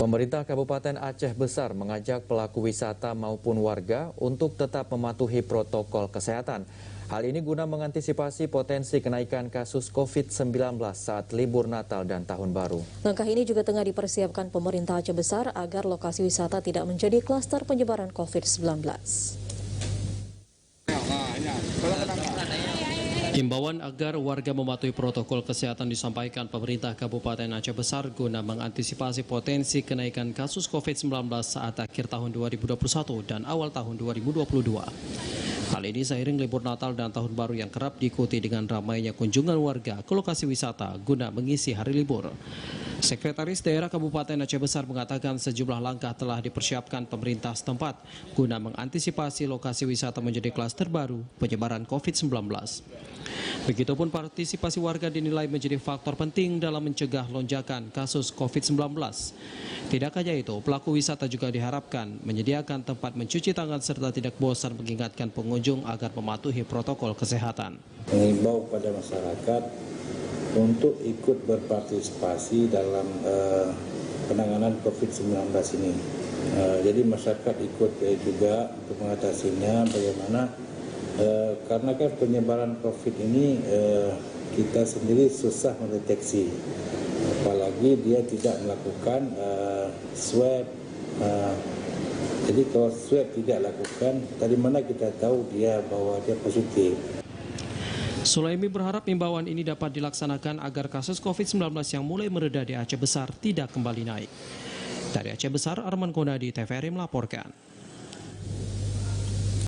Pemerintah Kabupaten Aceh Besar mengajak pelaku wisata maupun warga untuk tetap mematuhi protokol kesehatan. Hal ini guna mengantisipasi potensi kenaikan kasus COVID-19 saat libur Natal dan Tahun Baru. Langkah ini juga tengah dipersiapkan pemerintah Aceh Besar agar lokasi wisata tidak menjadi klaster penyebaran COVID-19. Himbauan agar warga mematuhi protokol kesehatan disampaikan pemerintah Kabupaten Aceh Besar guna mengantisipasi potensi kenaikan kasus COVID-19 saat akhir tahun 2021 dan awal tahun 2022. Hal ini seiring libur Natal dan Tahun Baru yang kerap diikuti dengan ramainya kunjungan warga ke lokasi wisata guna mengisi hari libur. Sekretaris Daerah Kabupaten Aceh Besar mengatakan sejumlah langkah telah dipersiapkan pemerintah setempat guna mengantisipasi lokasi wisata menjadi klaster baru penyebaran COVID-19. Begitupun partisipasi warga dinilai menjadi faktor penting dalam mencegah lonjakan kasus COVID-19. Tidak hanya itu, pelaku wisata juga diharapkan menyediakan tempat mencuci tangan serta tidak bosan mengingatkan pengunjung agar mematuhi protokol kesehatan. Mengimbau pada masyarakat untuk ikut berpartisipasi dalam penanganan COVID-19 ini. Jadi masyarakat ikut juga untuk mengatasinya bagaimana karena kan penyebaran COVID ini kita sendiri susah mendeteksi, apalagi dia tidak melakukan swab. Jadi kalau swab tidak lakukan, dari mana kita tahu dia bahwa dia positif? Sulaimi berharap imbauan ini dapat dilaksanakan agar kasus COVID-19 yang mulai mereda di Aceh Besar tidak kembali naik. Dari Aceh Besar, Arman Konadi, TVRI melaporkan.